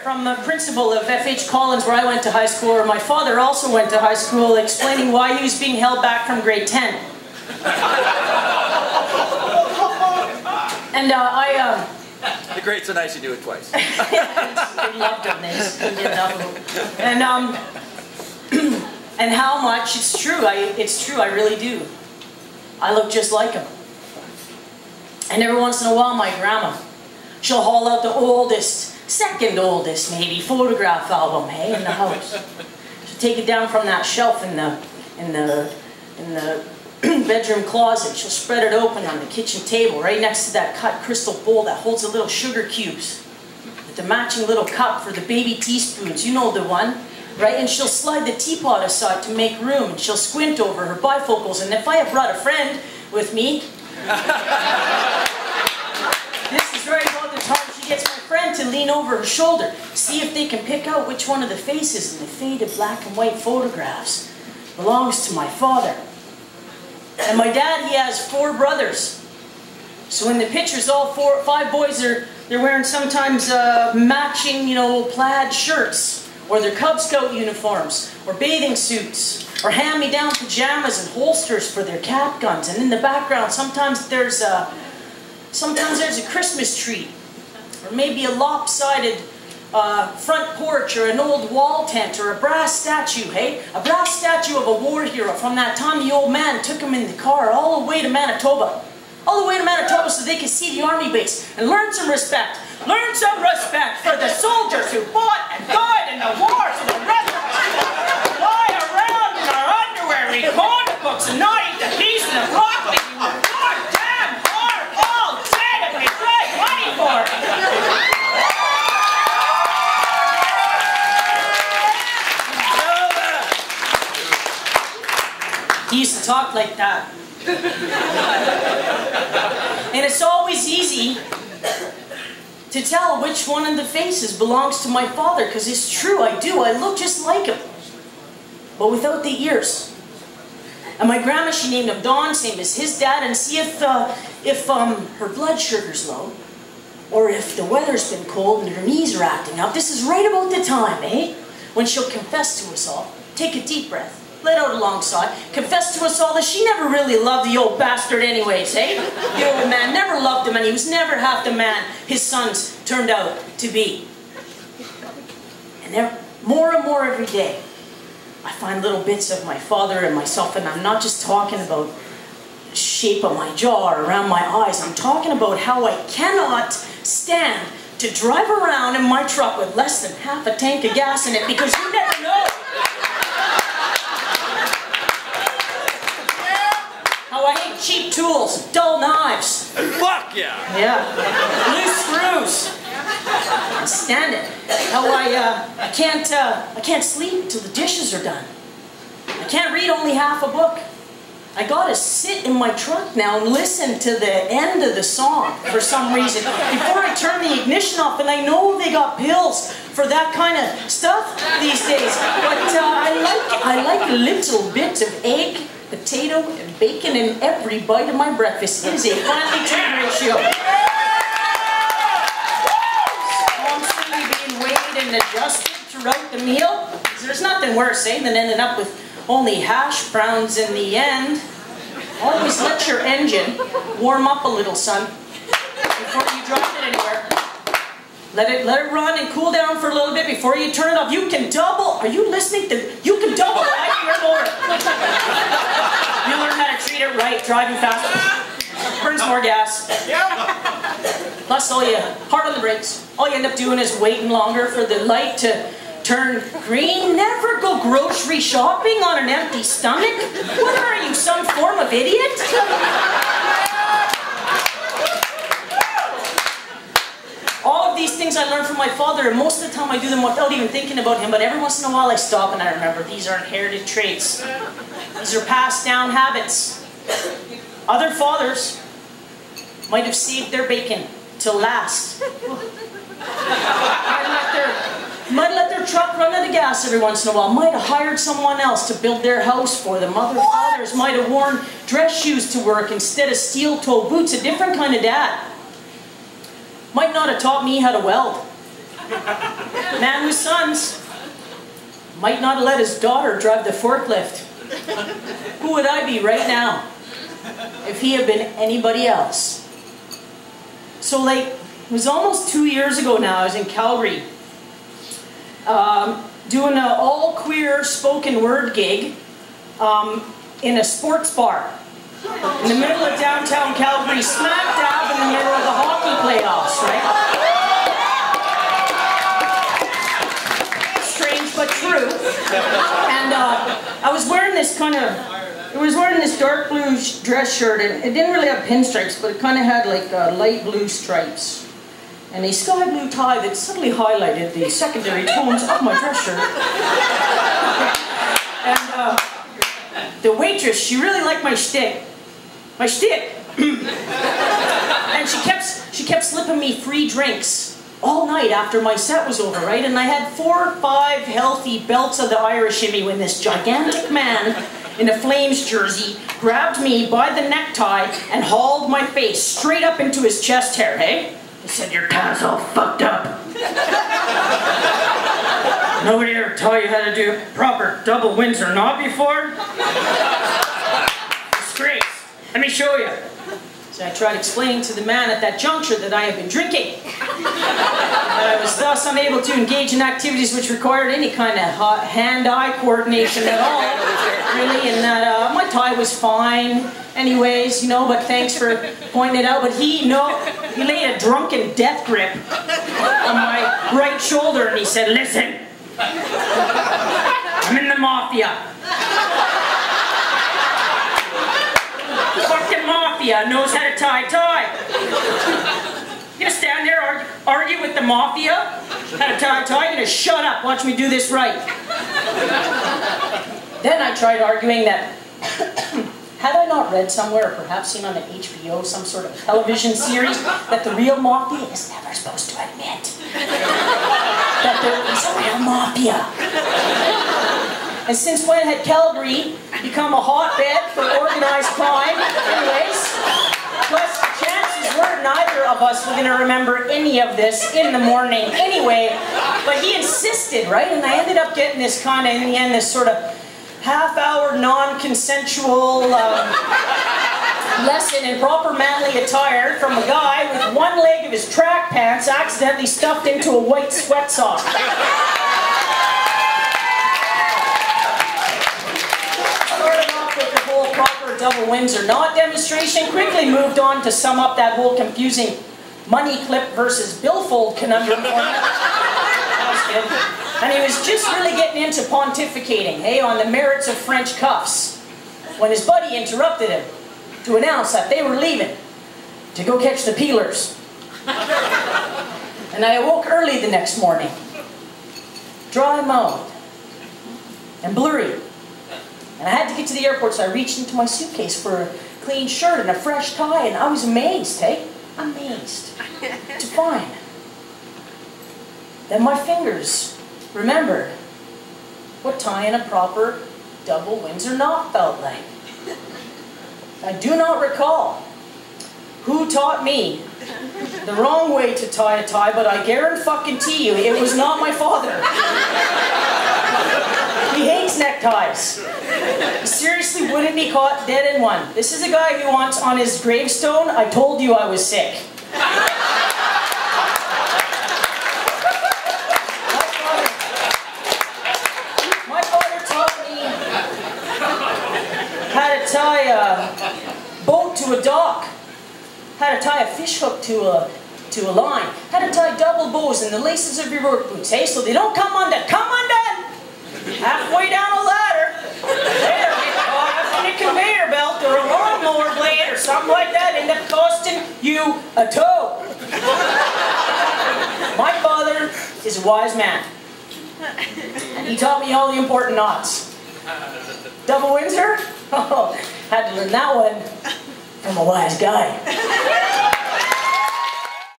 from the principal of F.H. Collins, where I went to high school, or my father also went to high school, explaining why he was being held back from grade 10. And The grades are nice, you do it twice. They loved him. They did love him. And how much, it's true, I really do. I look just like him. And every once in a while, my grandma, she'll haul out the oldest, second oldest maybe, photograph album, hey, in the house. She'll take it down from that shelf in the bedroom closet. She'll spread it open on the kitchen table, right next to that cut crystal bowl that holds the little sugar cubes, with the matching little cup for the baby teaspoons. You know the one, right? And she'll slide the teapot aside to make room. She'll squint over her bifocals, and if I have brought a friend with me, this is right about the time she gets my friend to lean over her shoulder, see if they can pick out which one of the faces in the faded black and white photographs belongs to my father. And my dad, he has 4 brothers. So in the pictures, all 5 boys they're wearing sometimes matching, you know, plaid shirts, or their Cub Scout uniforms, or bathing suits, or hand-me-down pajamas and holsters for their cap guns. And in the background, sometimes there's a Christmas tree, or maybe a lopsided front porch, or an old wall tent, or a brass statue, hey? A brass statue of a war hero from that time the old man took him in the car all the way to Manitoba. All the way to Manitoba so they could see the army base and learn some respect. Learn some respect for the soldiers who fought and died in the wars, and the rest of us lie around in our underwear, read comic books, and not eat the peas and the broccoli you were goddamn hard all dead and we paid money for it. He used to talk like that. And it's always easy to tell which one of the faces belongs to my father, because it's true, I do. I look just like him, but without the ears. And my grandma, she named him Don, same as his dad, and see if her blood sugar's low, or if the weather's been cold and her knees are acting up. This is right about the time, eh? When she'll confess to us all. Take a deep breath. Let out a long sigh. Confess to us all that she never really loved the old bastard anyways, eh? The old man never loved him, and he was never half the man his sons turned out to be. And more and more every day, I find little bits of my father and myself, and I'm not just talking about the shape of my jaw or around my eyes. I'm talking about how I cannot stand to drive around in my truck with less than half a tank of gas in it, because you never know. How I hate cheap tools, dull knives. Fuck yeah! Yeah. Loose screws. I can't stand it. How I can't sleep till the dishes are done. I can't read only half a book. I gotta sit in my truck now and listen to the end of the song for some reason before I turn the ignition off, and I know they got pills for that kind of stuff these days. But I like a little bit of egg, potato, and bacon in every bite of my breakfast. It is a finely tuned ratio. Constantly being weighed and adjusted throughout the meal. There's nothing worse, eh, than ending up with only hash browns in the end. Always let your engine warm up a little, son, before you drive it anywhere. Let it run and cool down for a little bit before you turn it off. You can double. Are you listening to? You can double the height of your motor. You learn how to treat it right, driving faster. Burns more gas. Plus, hard on the brakes. All you end up doing is waiting longer for the light to turn green. Never go grocery shopping on an empty stomach. What are you, some form of idiot? All of these things I learned from my father, and most of the time I do them without even thinking about him, but every once in a while I stop and I remember these are inherited traits. These are passed down habits. Other fathers might have saved their bacon till last. Might let their truck run out of gas every once in a while. Might have hired someone else to build their house for them. Other fathers might have worn dress shoes to work instead of steel-toe boots. A different kind of dad. Might not have taught me how to weld. Man with sons might not have let his daughter drive the forklift. Who would I be right now if he had been anybody else? So like, it was almost 2 years ago now, I was in Calgary doing an all-queer spoken word gig in a sports bar in the middle of downtown Calgary, smack dab in the middle of the hockey playoffs, right? Strange but true. And I was wearing this dark blue dress shirt, and it didn't really have pinstripes, but it kind of had like light blue stripes. And a sky blue tie that subtly highlighted the secondary tones of my dress shirt. And the waitress, she really liked my shtick. My shtick! And she kept slipping me free drinks all night after my set was over, right? And I had 4 or 5 healthy belts of the Irish in me when this gigantic man in a Flames jersey grabbed me by the necktie and hauled my face straight up into his chest hair, hey? He said, "Your tie's all fucked up. Nobody ever taught you how to do proper double Windsor knot before? Disgrace. Let me show you." So I tried explaining to the man at that juncture that I had been drinking. That I was thus unable to engage in activities which required any kind of hand-eye coordination at all, really, and that my tie was fine anyways, you know, but thanks for pointing it out. But he laid a drunken death grip on my right shoulder and he said, "Listen, I'm in the mafia. Fucking mafia knows how to tie a tie. You gonna stand there argue with the mafia how to tie a tie? You're gonna shut up, watch me do this right." Then I tried arguing that had I not read somewhere, or perhaps seen on the HBO, some sort of television series, that the real mafia is never supposed to admit that there is a real mafia. And since when had Calgary become a hotbed for organized crime? Anyways, plus chances were neither of us were going to remember any of this in the morning anyway. But he insisted, right? And I ended up getting this kind of, in the end, this sort of half-hour non-consensual lesson in proper manly attire from a guy with one leg of his track pants accidentally stuffed into a white sweat sock. Proper double Windsor knot demonstration, quickly moved on to sum up that whole confusing money clip versus billfold conundrum for me. That was good. And he was just really getting into pontificating, hey, on the merits of French cuffs, when his buddy interrupted him to announce that they were leaving to go catch the peelers. And I awoke early the next morning, dry-mouthed and blurry. And I had to get to the airport, so I reached into my suitcase for a clean shirt and a fresh tie, and I was amazed, hey? Amazed to find that my fingers remembered what tying a proper double Windsor knot felt like. I do not recall who taught me the wrong way to tie a tie, but I guarantee you it was not my father. He hates neckties. He seriously wouldn't be caught dead in one. This is a guy who once on his gravestone, "I told you I was sick." My father taught me how to tie a boat to a dock, how to tie a fish hook to a line, how to tie double bows in the laces of your work boots, hey, so they don't come undone. Come undone! Halfway down a ladder, there, get caught up in a conveyor belt or a lawnmower blade or something like that, end up costing you a toe. My father is a wise man, and he taught me all the important knots. Double Windsor? Oh, had to learn that one from a wise guy.